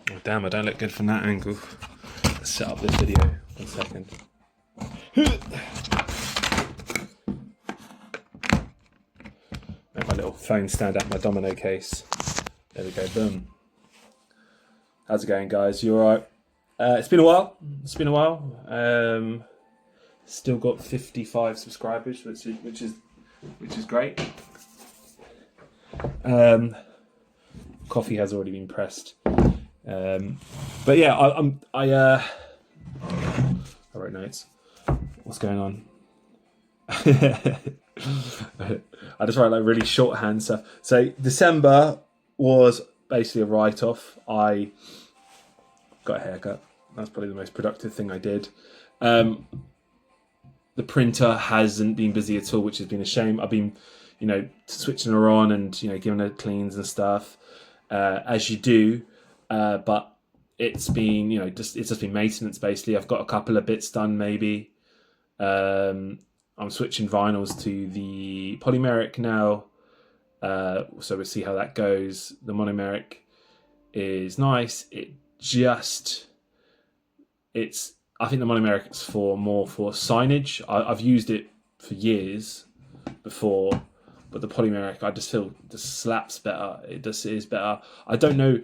Oh, damn, I don't look good from that angle. Let's set up this video. 1 second. Make my little phone stand up my domino case. There we go, boom. How's it going, guys? You alright? It's been a while. Still got 55 subscribers, which is great. Coffee has already been pressed. But yeah, I wrote notes. What's going on? I just write like really shorthand stuff. So December was basically a write-off. I got a haircut. That's probably the most productive thing I did. The printer hasn't been busy at all, which has been a shame. I've been, switching her on and, giving her cleans and stuff, as you do. But it's been, it's just been maintenance basically. I've got a couple of bits done maybe. I'm switching vinyls to the polymeric now. So we'll see how that goes. The monomeric is nice. I think the monomeric is more for signage. I've used it for years before, but the polymeric I just feel just slaps better. It just is better. I don't know.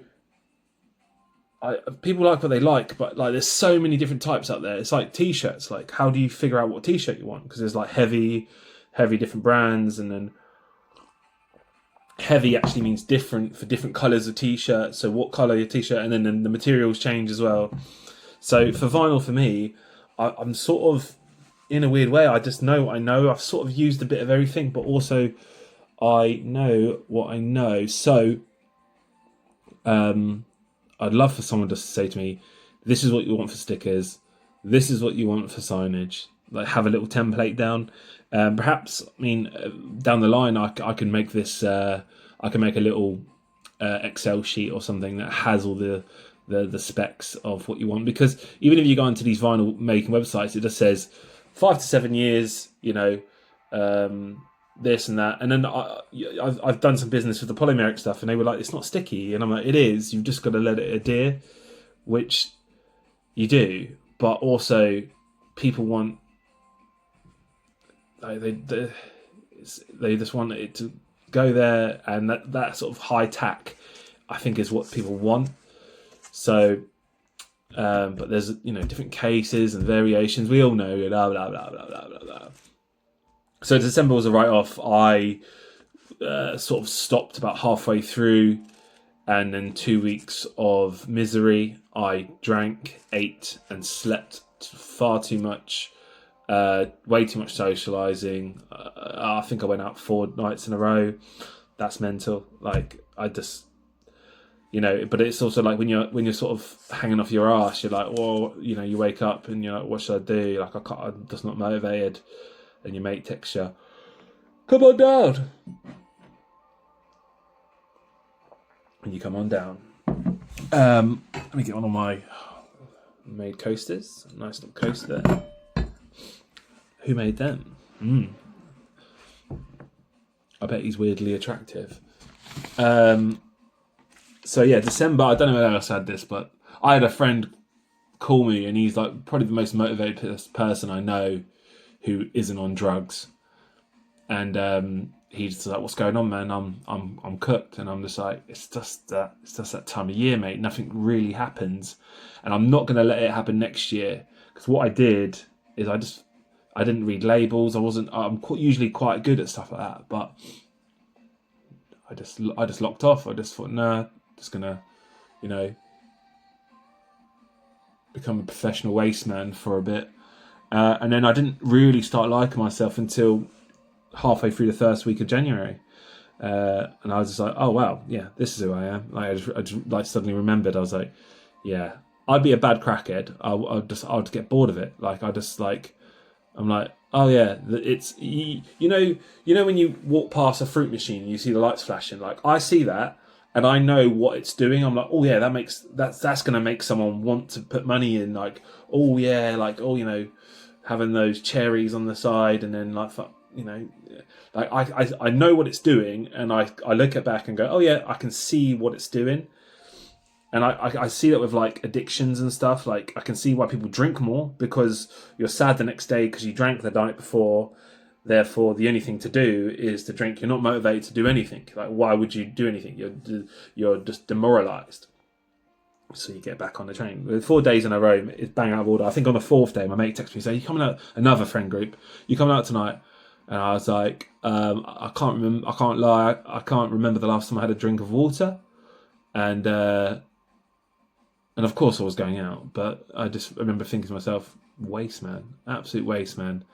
People like what they like, but like there's so many different types out there. It's like t-shirts. Like, how do you figure out what t-shirt you want? Because there's like heavy different brands, and then heavy actually means different for different colors of t-shirt. So what color your t-shirt, and then the materials change as well. So for vinyl, for me, I'm sort of in a weird way. I know. I've sort of used a bit of everything, but also I know what I know. So I'd love for someone just to say to me, this is what you want for stickers, this is what you want for signage. Like, have a little template down. Perhaps, down the line, I can make this. I can make a little Excel sheet or something that has all the specs of what you want. Because even if you go into these vinyl making websites, it just says 5 to 7 years. This and that, and then I've done some business with the polymeric stuff, and they were like, it's not sticky, and I'm like, it is. You've just got to let it adhere, which you do, but also people want, like, they just want it to go there, and that sort of high tack, I think, is what people want. So, but there's different cases and variations. We all know blah blah blah blah blah blah blah. So December was a write-off. I sort of stopped about halfway through, and then 2 weeks of misery. I drank, ate, and slept far too much, way too much socialising. I think I went out 4 nights in a row. That's mental. Like, I just, but it's also like when you're sort of hanging off your arse, you're like, well, you wake up and you're like, what should I do? Like, I'm just not motivated. And your mate texts you, come on down. And you come on down. Let me get one of my made coasters. Nice little coaster there. Who made them? I bet he's weirdly attractive. So yeah, December, I don't know whether else I had this, but I had a friend call me, and he's like probably the most motivated person I know who isn't on drugs, and he's just like, "What's going on, man? I'm cooked," and I'm just like, "It's just that time of year, mate. Nothing really happens, and I'm not gonna let it happen next year." Because what I did is I didn't read labels. I'm usually quite good at stuff like that, but I just locked off. I just thought, nah, just gonna, become a professional waste man for a bit. And then I didn't really start liking myself until halfway through the first week of January. And I was just like, oh, wow, yeah, this is who I am. Like, I just suddenly remembered. I was like, yeah, I'd be a bad crackhead. I'd get bored of it. Like, I'm like, oh yeah, it's, when you walk past a fruit machine and you see the lights flashing, like, I see that and I know what it's doing. I'm like, oh yeah, that's going to make someone want to put money in. Like, oh yeah, like, oh, having those cherries on the side, and then like, like I know what it's doing, and I look it back and go, oh yeah, I can see what it's doing. And I see that with like addictions and stuff. Like I can see why people drink more, because you're sad the next day because you drank the night before. Therefore, the only thing to do is to drink. You're not motivated to do anything. Like, why would you do anything? You're just demoralised. So you get back on the train. With 4 days in a row, it's bang out of order. I think on the 4th day, my mate texted me saying, "You coming out?" Another friend group, "You coming out tonight?" And I was like, "I can't remember. I can't lie. I can't remember the last time I had a drink of water." And of course I was going out, but I just remember thinking to myself, waste, man, absolute waste, man.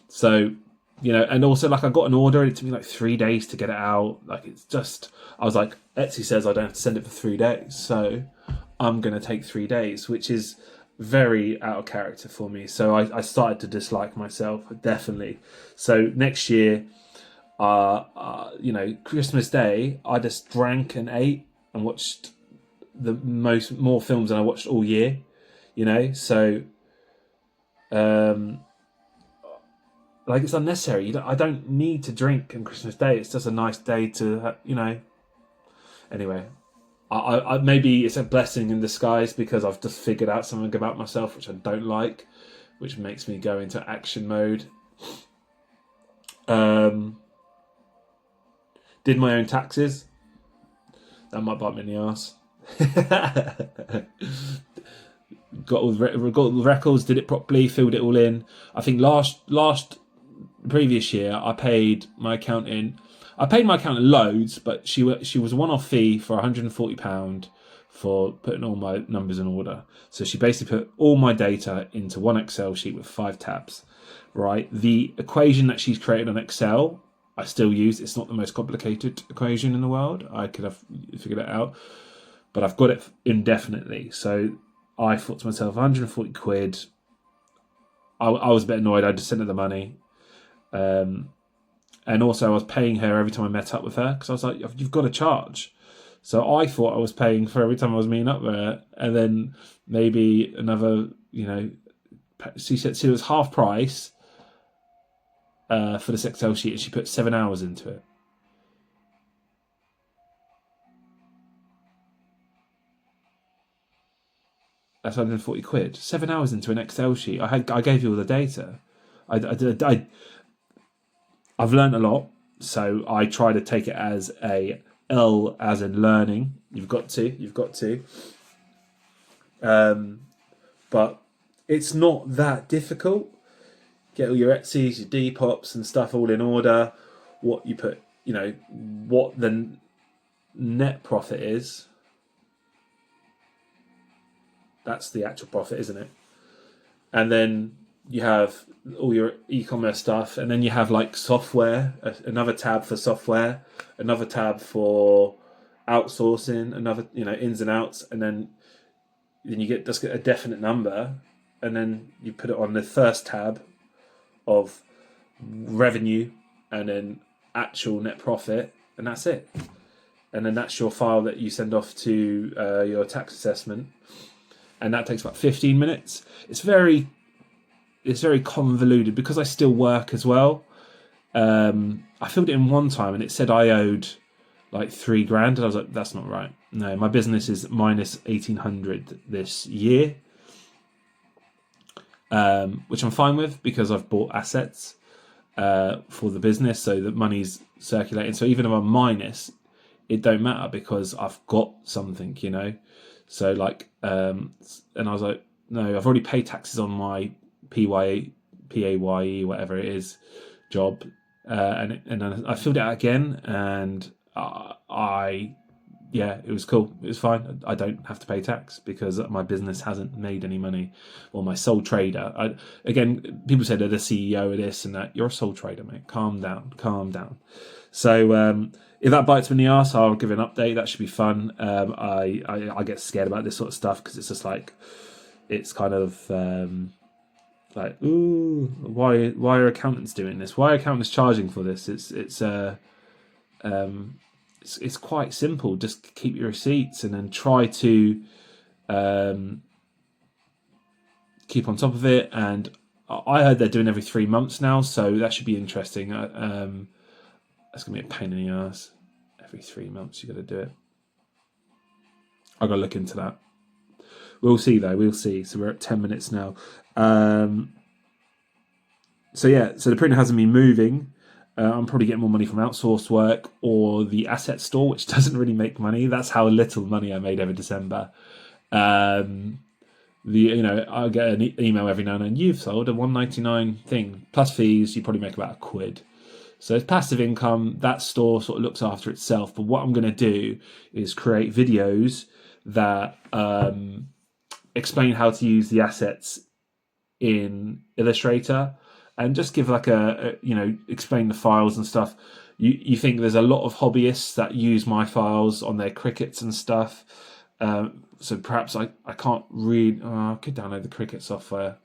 So, and also like I got an order and it took me like 3 days to get it out. Like it's just, I was like, Etsy says I don't have to send it for 3 days. So I'm going to take 3 days, which is very out of character for me. So I started to dislike myself, definitely. So next year, Christmas Day, I just drank and ate and watched more films than I watched all year, so like it's unnecessary. I don't need to drink on Christmas Day. It's just a nice day to anyway. I maybe it's a blessing in disguise because I've just figured out something about myself which I don't like, which makes me go into action mode. Did my own taxes. That might bite me in the arse. got all the records, did it properly, filled it all in. I think previous year I paid my accountant loads, but she was a one-off fee for £140 for putting all my numbers in order. So she basically put all my data into one Excel sheet with 5 tabs. Right, the equation that she's created on Excel I still use. It's not the most complicated equation in the world. I could have figured it out, but I've got it indefinitely. So I thought to myself, 140 quid. I was a bit annoyed. I just sent her the money. And also I was paying her every time I met up with her because I was like, you've got to charge. So I thought I was paying for every time I was meeting up with her. And then maybe another, she said it was half price for this Excel sheet, and she put 7 hours into it. That's 140 quid. 7 hours into an Excel sheet. I gave you all the data. I've learned a lot, so I try to take it as a L as in learning. You've got to. But it's not that difficult. Get all your Etsy's, your Depop's and stuff all in order. What you put, what the net profit is. That's the actual profit, isn't it? And then you have all your e-commerce stuff, and then you have like software, another tab for software, another tab for outsourcing, another, ins and outs, and then you get a definite number, and then you put it on the first tab of revenue, and then actual net profit, and that's it. And then that's your file that you send off to your tax assessment, and that takes about 15 minutes. It's very convoluted because I still work as well. I filled it in one time and it said I owed like £3,000, and I was like, that's not right. No, my business is minus 1,800 this year, which I'm fine with because I've bought assets for the business, so the money's circulating. So even if I'm minus, it don't matter because I've got something, So like, and I was like, no, I've already paid taxes on my PAYE, whatever it is, job, and then I filled it out again, and it was cool. It was fine. I don't have to pay tax because my business hasn't made any money, or my sole trader. Again, people say they're the CEO of this and that. You're a sole trader, mate. Calm down. So if that bites me in the arse, I'll give an update. That should be fun. I get scared about this sort of stuff because it's just like, it's kind of like, ooh, why are accountants doing this? Why are accountants charging for this? It's quite simple. Just keep your receipts and then try to keep on top of it. And I heard they're doing every 3 months now, so that should be interesting. That's gonna be a pain in the ass. Every 3 months you got to do it. I've got to look into that. We'll see though. We'll see. So we're at 10 minutes now. So yeah. So the printer hasn't been moving. I'm probably getting more money from outsourced work or the asset store, which doesn't really make money. That's how little money I made over December. I get an email every now and then. You've sold a $1.99 thing plus fees. You probably make about £1. So it's passive income. That store sort of looks after itself. But what I'm going to do is create videos that explain how to use the assets in Illustrator, and just give like explain the files and stuff. You think there's a lot of hobbyists that use my files on their Cricuts and stuff. So perhaps I can't read. I could download the Cricut software.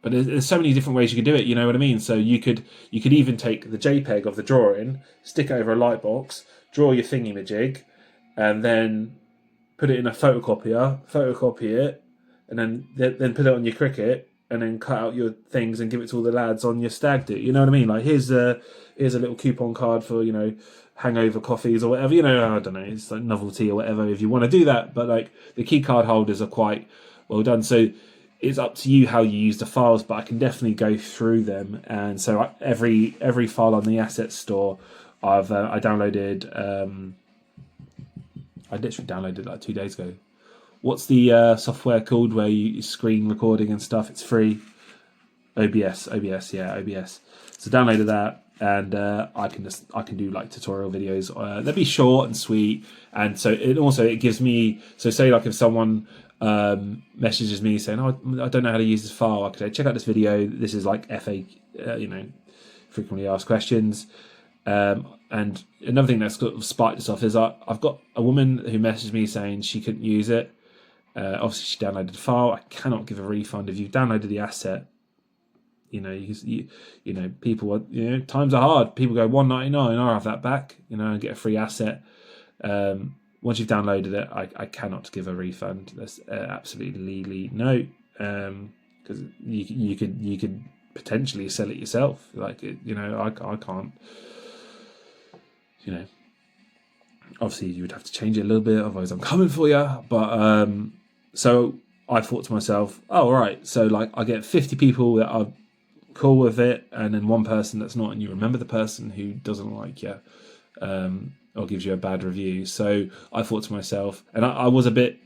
But there's so many different ways you could do it, you know what I mean? So you could even take the JPEG of the drawing, stick it over a light box, draw your thingy-majig, and then put it in a photocopier, photocopy it, and then put it on your Cricut, and then cut out your things and give it to all the lads on your stag do. You know what I mean? Like here's a little coupon card for, hangover coffees or whatever. I don't know, it's like novelty or whatever if you want to do that. But like the key card holders are quite well done. So it's up to you how you use the files, but I can definitely go through them. And so every file on the asset store, I downloaded. I literally downloaded like 2 days ago. What's the software called where you screen recording and stuff? It's free. OBS. So downloaded that, and I can do like tutorial videos. They'll be short and sweet, and so it gives me. So say like if someone messages me saying, "Oh, I don't know how to use this file," I could say, "Check out this video. This is like frequently asked questions." And another thing that's sort of sparked this off is I've got a woman who messaged me saying she couldn't use it. Obviously, she downloaded the file. I cannot give a refund if you've downloaded the asset. People are, times are hard. People go $1.99. I'll have that back. And get a free asset. Once you've downloaded it, I cannot give a refund. That's absolutely legally no, because you could potentially sell it yourself. I can't. Obviously you would have to change it a little bit, otherwise I'm coming for you. But so I thought to myself, oh, all right. So like I get 50 people that are cool with it, and then one person that's not, and you remember the person who doesn't like you, or gives you a bad review. So I thought to myself, and I was a bit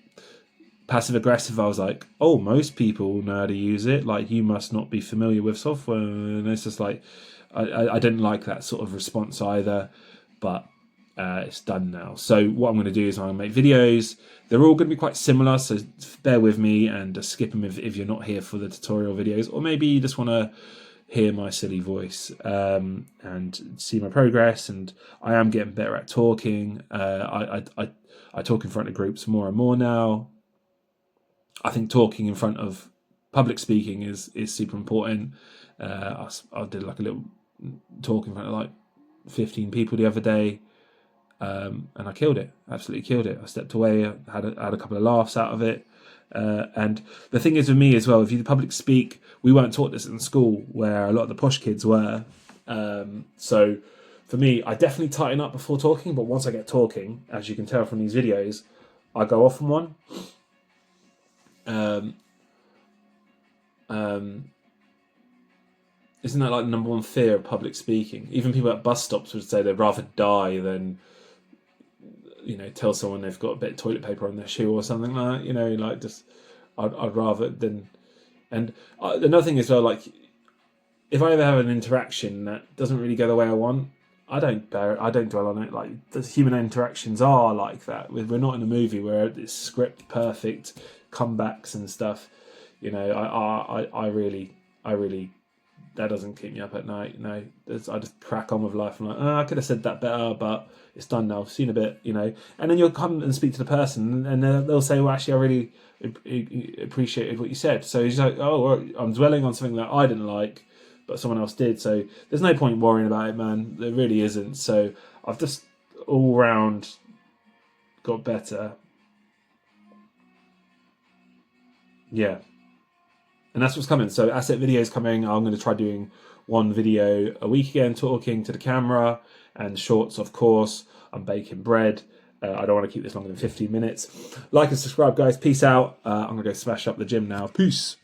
passive aggressive. I was like, oh, most people know how to use it. Like you must not be familiar with software. And it's just like, I didn't like that sort of response either, but it's done now. So what I'm going to do is I'm going to make videos. They're all going to be quite similar, so bear with me and just skip them if you're not here for the tutorial videos, or maybe you just want to hear my silly voice and see my progress. And I am getting better at talking. I talk in front of groups more and more now. I think talking in front of public speaking is super important. I did like a little talk in front of like 15 people the other day. And I killed it, absolutely killed it. I stepped away, had a couple of laughs out of it. And the thing is with me as well, if you public speak, we weren't taught this in school where a lot of the posh kids were. So for me, I definitely tighten up before talking, but once I get talking, as you can tell from these videos, I go off on one. Isn't that like the number one fear of public speaking? Even people at bus stops would say they'd rather die than, tell someone they've got a bit of toilet paper on their shoe or something like that. I'd rather than. And another thing as well, like if I ever have an interaction that doesn't really go the way I want, I don't dwell on it. Like the human interactions are like that. We're not in a movie where it's script perfect comebacks and stuff. I really that doesn't keep me up at night. I just crack on with life. I'm like, I could have said that better, but it's done now. I've seen a bit, And then you'll come and speak to the person, and they'll say, well, actually, I really appreciated what you said. So he's like, oh, well, I'm dwelling on something that I didn't like, but someone else did. So there's no point worrying about it, man. There really isn't. So I've just all round got better. Yeah. And that's what's coming. So asset videos coming. I'm going to try doing one video a week again, talking to the camera, and shorts, of course. I'm baking bread. I don't want to keep this longer than 15 minutes. Like and subscribe, guys. Peace out. I'm going to go smash up the gym now. Peace.